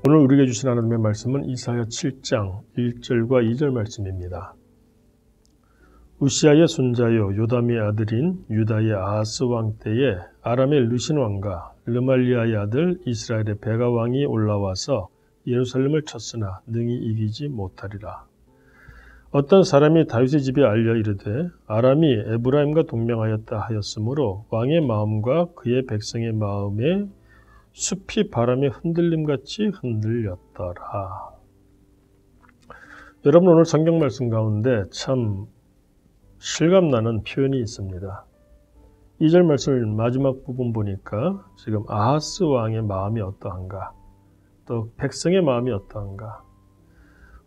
오늘 우리에게 주신 하나님의 말씀은 이사야 7장 1절과 2절 말씀입니다. 우시아의 손자요 요담의 아들인 유다의 아하스 왕 때에 아람의 르신 왕과 르말리아의 아들 이스라엘의 베가 왕이 올라와서 예루살렘을 쳤으나 능히 이기지 못하리라. 어떤 사람이 다윗의 집에 알려 이르되 아람이 에브라임과 동맹하였다 하였으므로 왕의 마음과 그의 백성의 마음에 숲이 바람에 흔들림같이 흔들렸더라. 여러분, 오늘 성경 말씀 가운데 참 실감나는 표현이 있습니다. 2절 말씀 마지막 부분 보니까 지금 아하스 왕의 마음이 어떠한가, 또 백성의 마음이 어떠한가.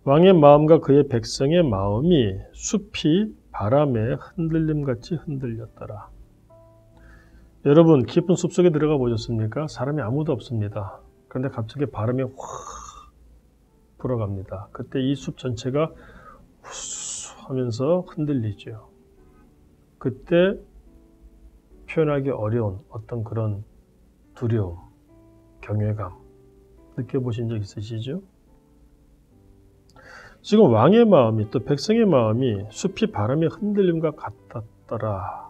왕의 마음과 그의 백성의 마음이 숲이 바람에 흔들림같이 흔들렸더라. 여러분, 깊은 숲속에 들어가 보셨습니까? 사람이 아무도 없습니다. 그런데 갑자기 바람이 확 불어갑니다. 그때 이 숲 전체가 후수 하면서 흔들리죠. 그때 표현하기 어려운 어떤 그런 두려움, 경외감 느껴보신 적 있으시죠? 지금 왕의 마음이 또 백성의 마음이 숲이 바람에 흔들림과 같았더라.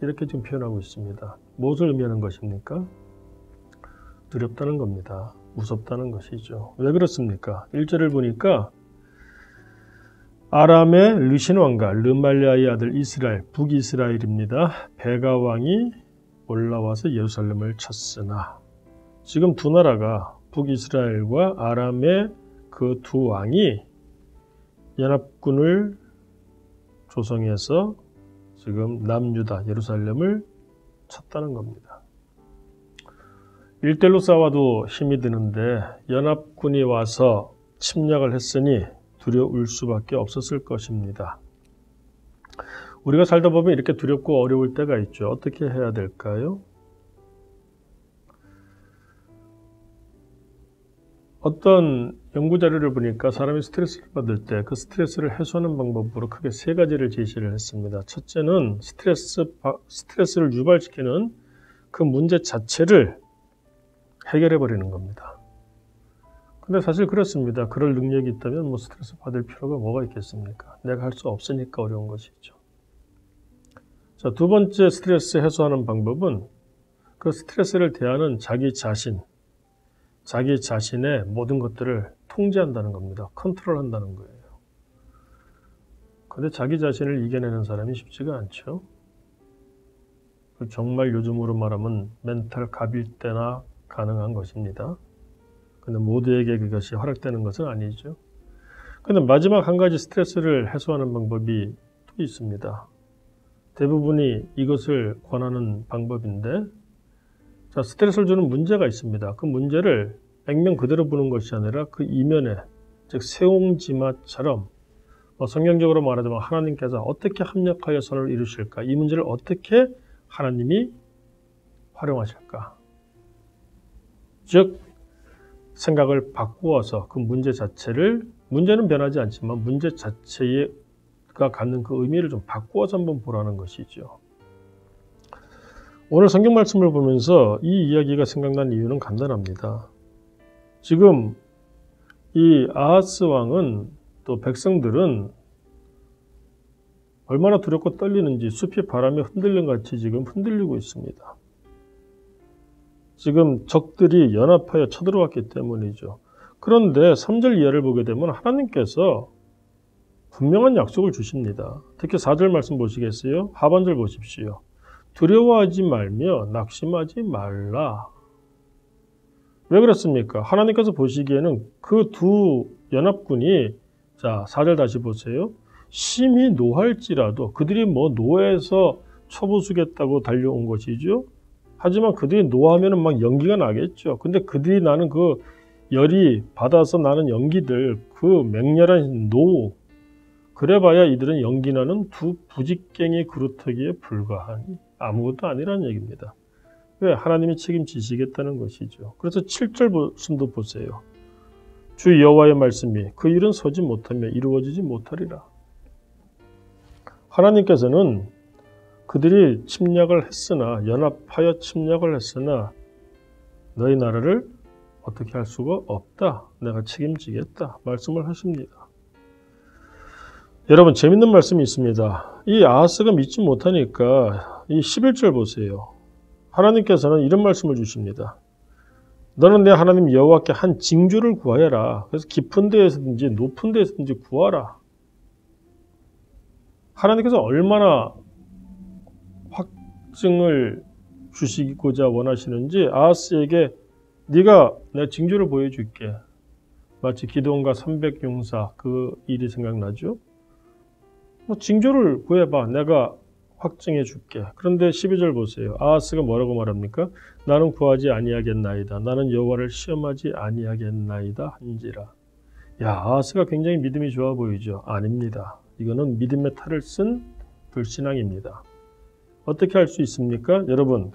이렇게 지금 표현하고 있습니다. 무엇을 의미하는 것입니까? 두렵다는 겁니다. 무섭다는 것이죠. 왜 그렇습니까? 1절을 보니까 아람의 르신 왕과 르말리아의 아들 이스라엘, 북이스라엘입니다. 베가 왕이 올라와서 예루살렘을 쳤으나, 지금 두 나라가 북이스라엘과 아람의 그 두 왕이 연합군을 조성해서 지금 남유다 예루살렘을 쳤다는 겁니다. 1대1로 싸워도 힘이 드는데 연합군이 와서 침략을 했으니 두려울 수밖에 없었을 것입니다. 우리가 살다 보면 이렇게 두렵고 어려울 때가 있죠. 어떻게 해야 될까요? 어떤 연구 자료를 보니까 사람이 스트레스를 받을 때 그 스트레스를 해소하는 방법으로 크게 세 가지를 제시를 했습니다. 첫째는 스트레스를 유발시키는 그 문제 자체를 해결해 버리는 겁니다. 근데 사실 그렇습니다. 그럴 능력이 있다면 뭐 스트레스 받을 필요가 뭐가 있겠습니까? 내가 할 수 없으니까 어려운 것이죠. 자, 두 번째 스트레스 해소하는 방법은 그 스트레스를 대하는 자기 자신의 모든 것들을 통제한다는 겁니다. 컨트롤한다는 거예요. 근데 자기 자신을 이겨내는 사람이 쉽지가 않죠. 정말 요즘으로 말하면 멘탈 갑일 때나 가능한 것입니다. 근데 모두에게 그것이 허락되는 것은 아니죠. 근데 마지막 한 가지 스트레스를 해소하는 방법이 또 있습니다. 대부분이 이것을 권하는 방법인데, 자, 스트레스를 주는 문제가 있습니다. 그 문제를 액면 그대로 보는 것이 아니라 그 이면에, 즉 세옹지마처럼 성경적으로 말하자면 하나님께서 어떻게 합력하여 선을 이루실까? 이 문제를 어떻게 하나님이 활용하실까? 즉 생각을 바꾸어서 그 문제 자체를, 문제는 변하지 않지만 문제 자체가 갖는 그 의미를 좀 바꾸어서 한번 보라는 것이죠. 오늘 성경 말씀을 보면서 이 이야기가 생각난 이유는 간단합니다. 지금 이 아하스 왕은 또 백성들은 얼마나 두렵고 떨리는지 숲이 바람에 흔들린 같이 지금 흔들리고 있습니다. 지금 적들이 연합하여 쳐들어왔기 때문이죠. 그런데 3절 이하를 보게 되면 하나님께서 분명한 약속을 주십니다. 특히 4절 말씀 보시겠어요? 하반절 보십시오. 두려워하지 말며 낙심하지 말라. 왜 그렇습니까? 하나님께서 보시기에는 그 두 연합군이, 자, 4절 다시 보세요. 심히 노할지라도, 그들이 노해서 쳐부수겠다고 달려온 것이죠. 하지만 그들이 노하면 막 연기가 나겠죠. 근데 그들이 나는 그 열이 받아서 나는 연기들, 그 맹렬한 노, 그래봐야 이들은 연기나는 두 부직갱이 그루터기에 불과하니 아무것도 아니라는 얘기입니다. 왜? 하나님이 책임지시겠다는 것이죠. 그래서 7절 말씀도 보세요. 주 여호와의 말씀이 그 일은 서지 못하며 이루어지지 못하리라. 하나님께서는 그들이 침략을 했으나, 연합하여 침략을 했으나 너희 나라를 어떻게 할 수가 없다. 내가 책임지겠다. 말씀을 하십니다. 여러분 재밌는 말씀이 있습니다. 이 아하스가 믿지 못하니까 이 11절 보세요. 하나님께서는 이런 말씀을 주십니다. 너는 내 하나님 여호와께 한 징조를 구하여라. 그래서 깊은 데에서든지 높은 데에서든지 구하라. 하나님께서 얼마나 확증을 주시고자 원하시는지 아하스에게 네가 내가 징조를 보여줄게. 마치 기드온과 300용사 그 일이 생각나죠? 징조를 구해봐. 내가 확증해 줄게. 그런데 12절 보세요. 아하스가 뭐라고 말합니까? 나는 구하지 아니하겠나이다. 나는 여호와를 시험하지 아니하겠나이다 한지라. 야, 아하스가 굉장히 믿음이 좋아 보이죠? 아닙니다. 이거는 믿음의 탈을 쓴 불신앙입니다. 어떻게 할 수 있습니까? 여러분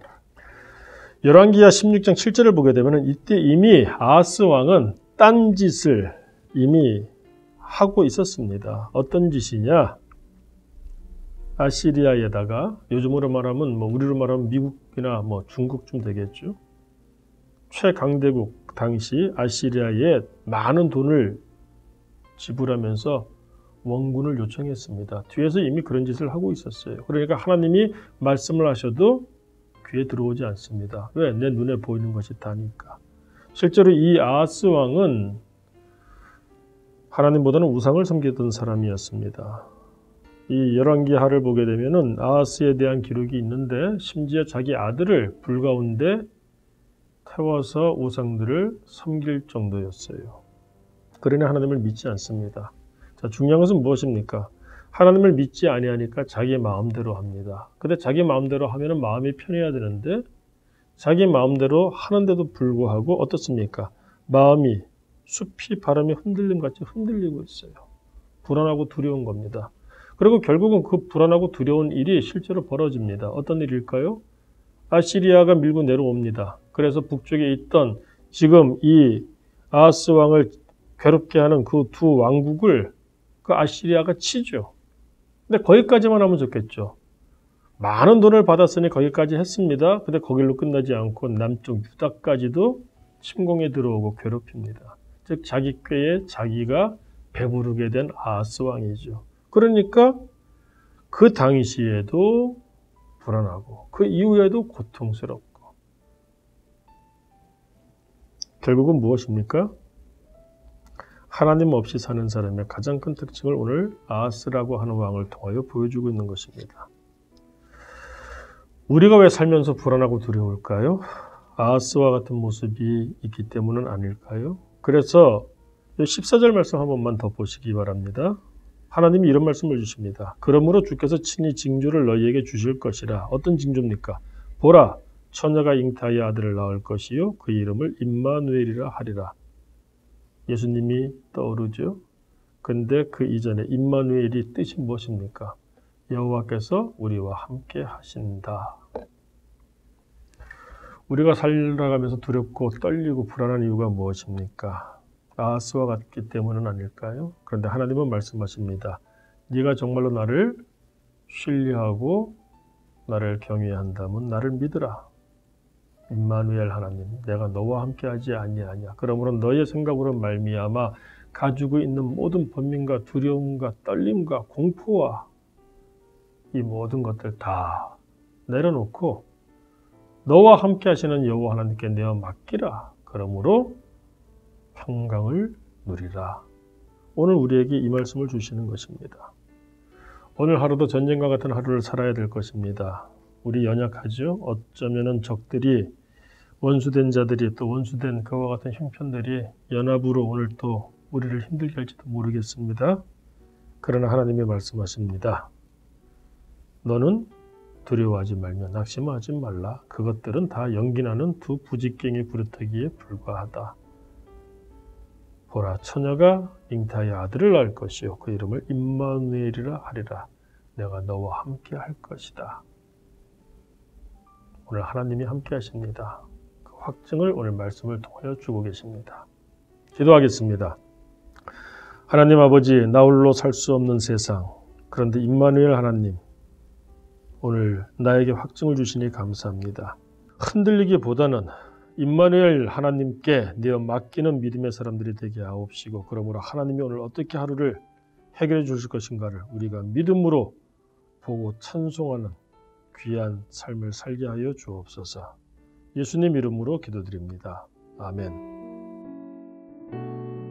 열왕기하 16장 7절을 보게 되면 이때 이미 아하스 왕은 딴 짓을 이미 하고 있었습니다. 어떤 짓이냐? 아시리아에다가 요즘으로 말하면 우리로 말하면 미국이나 중국쯤 되겠죠. 최강대국 당시 아시리아에 많은 돈을 지불하면서 원군을 요청했습니다. 뒤에서 이미 그런 짓을 하고 있었어요. 그러니까 하나님이 말씀을 하셔도 귀에 들어오지 않습니다. 왜? 내 눈에 보이는 것이 다니까. 실제로 이 아하스 왕은 하나님보다는 우상을 섬기던 사람이었습니다. 이 열왕기하를 보게 되면은 아하스에 대한 기록이 있는데 심지어 자기 아들을 불 가운데 태워서 우상들을 섬길 정도였어요. 그러니 하나님을 믿지 않습니다. 자, 중요한 것은 무엇입니까? 하나님을 믿지 아니하니까 자기 마음대로 합니다. 근데 자기 마음대로 하면은 마음이 편해야 되는데 자기 마음대로 하는데도 불구하고 어떻습니까? 마음이 숲이 바람에 흔들림같이 흔들리고 있어요. 불안하고 두려운 겁니다. 그리고 결국은 그 불안하고 두려운 일이 실제로 벌어집니다. 어떤 일일까요? 아시리아가 밀고 내려옵니다. 그래서 북쪽에 있던 지금 이 아하스 왕을 괴롭게 하는 그 두 왕국을 그 아시리아가 치죠. 근데 거기까지만 하면 좋겠죠. 많은 돈을 받았으니 거기까지 했습니다. 근데 거길로 끝나지 않고 남쪽 유다까지도 침공에 들어오고 괴롭힙니다. 즉 자기 꾀에 자기가 배부르게 된 아하스 왕이죠. 그러니까 그 당시에도 불안하고 그 이후에도 고통스럽고 결국은 무엇입니까? 하나님 없이 사는 사람의 가장 큰 특징을 오늘 아하스라고 하는 왕을 통하여 보여주고 있는 것입니다. 우리가 왜 살면서 불안하고 두려울까요? 아하스와 같은 모습이 있기 때문은 아닐까요? 그래서 14절 말씀 한 번만 더 보시기 바랍니다. 하나님이 이런 말씀을 주십니다. 그러므로 주께서 친히 징조를 너희에게 주실 것이라. 어떤 징조입니까? 보라, 처녀가 잉태하여 아들을 낳을 것이요 그 이름을 임마누엘이라 하리라. 예수님이 떠오르죠. 근데 그 이전에 임마누엘이 뜻이 무엇입니까? 여호와께서 우리와 함께 하신다. 우리가 살아가면서 두렵고 떨리고 불안한 이유가 무엇입니까? 아하스와 같기 때문은 아닐까요? 그런데 하나님은 말씀하십니다. 네가 정말로 나를 신뢰하고 나를 경외한다면 나를 믿으라. 임마누엘 하나님, 내가 너와 함께하지 아니하냐. 그러므로 너의 생각으로 말미암아 가지고 있는 모든 번민과 두려움과 떨림과 공포와 이 모든 것들 다 내려놓고 너와 함께하시는 여호와 하나님께 내어 맡기라. 그러므로 평강을 누리라. 오늘 우리에게 이 말씀을 주시는 것입니다. 오늘 하루도 전쟁과 같은 하루를 살아야 될 것입니다. 우리 연약하죠? 어쩌면은 적들이 원수된 자들이 또 원수된 그와 같은 형편들이 연합으로 오늘 또 우리를 힘들게 할지도 모르겠습니다. 그러나 하나님이 말씀하십니다. 너는 두려워하지 말며 낙심하지 말라. 그것들은 다 연기나는 두 부직갱이 구르터기에 불과하다. 보라, 처녀가 잉태하여 아들을 낳을 것이요 그 이름을 임마누엘이라 하리라. 내가 너와 함께 할 것이다. 오늘 하나님이 함께 하십니다. 그 확증을 오늘 말씀을 통하여 주고 계십니다. 기도하겠습니다. 하나님 아버지, 나 홀로 살 수 없는 세상, 그런데 임마누엘 하나님, 오늘 나에게 확증을 주시니 감사합니다. 흔들리기보다는 임마누엘 하나님께 내어 맡기는 믿음의 사람들이 되게 하옵시고, 그러므로 하나님이 오늘 어떻게 하루를 해결해 주실 것인가를 우리가 믿음으로 보고 찬송하는 귀한 삶을 살게 하여 주옵소서. 예수님 이름으로 기도드립니다. 아멘.